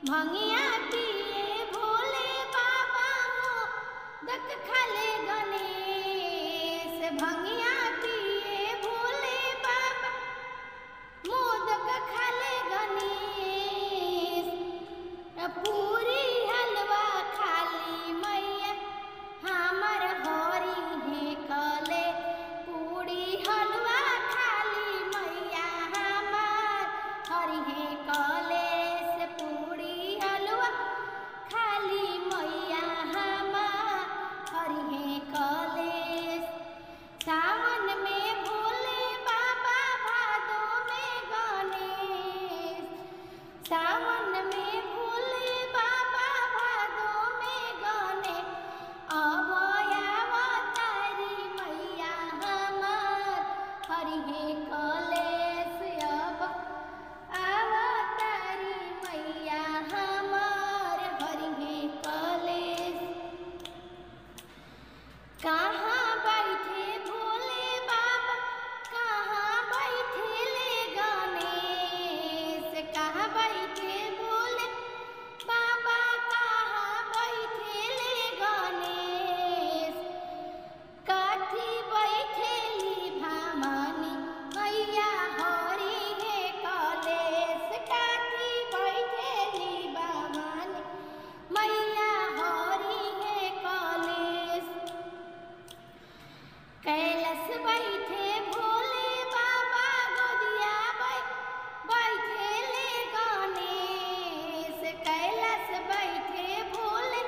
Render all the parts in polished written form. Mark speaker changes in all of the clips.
Speaker 1: भंगिया पिए भोले बाबा मोदक खाले गणेश। भंगिया पिए भोले बाबा मोदक खाले गणेश। पूरी हलवा खाली मैया हमर हरी है कले। पूरी हलवा खाली मैया हमर हरी है कले। से पूरी हलवा खाली मैया हमर हरी है कले। सावन में भोले बाबा भादो में गणेश। सावन में भोले बाबा भादो में गणेश। अब अवतारी मैया हमर हरि है कलेश। अब अवतारी मैया हमर हरि है कलेश। कहाँ बैठे भोले बाबा कहाँ बैठे ले गणेश। कहाँ बैठे भोले बाबा कहाँ बैठे ले गणेश। काठी बैठे ली भवानी मैया हरि है कलेश। काठी बैठे ली भवानी मैया हरि है कलेश। कैलाश बैठे भोले बाबा गोदिया बैठे ले गणेश। कैलाश बैठे भोले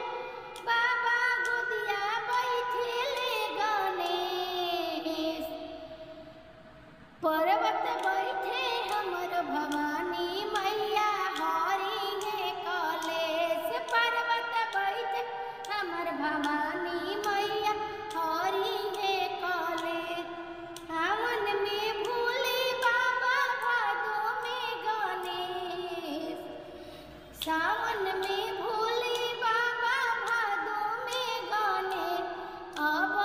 Speaker 1: बाबा गोदिया बैठे ले गणेश। पर्वत बैठे हमर भवानी मैया हरि है कलेश। पर्वत बैठे हमर भवानी मैया हरि है कलेश। सावन में भोले बाबा भादो में गणेश। सावन में भोले बाबा भादो में गणेश। अब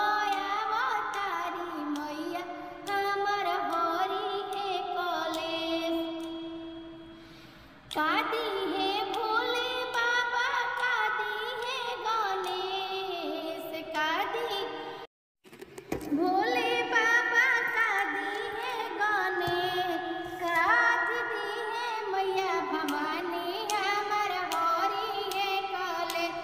Speaker 1: अवतारी मैया हमर हरि है कलेश। कादी है भोले बाबा कादी है गणेश। कादी भोले बाबा कादी है गणेश। काद दी है मैया भवानी हमर हरि है कलेश।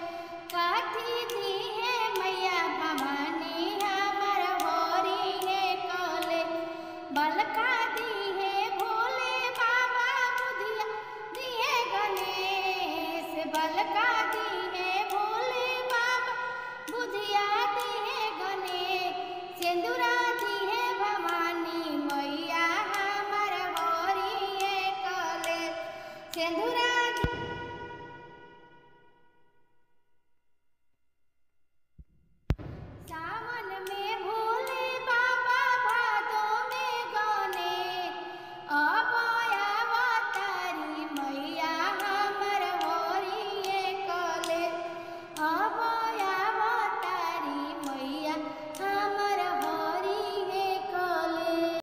Speaker 1: काठी दी है मैया भवानी हमर हरि है कलेश। बलका दी है भोले बाबा बुधिया दी है गणेश। बलका दी है भोले बाबा बुधिया दी है गणेश। सिंदूरा दी है भवानी मैया हमर हरि है कलेश। सिंदूरा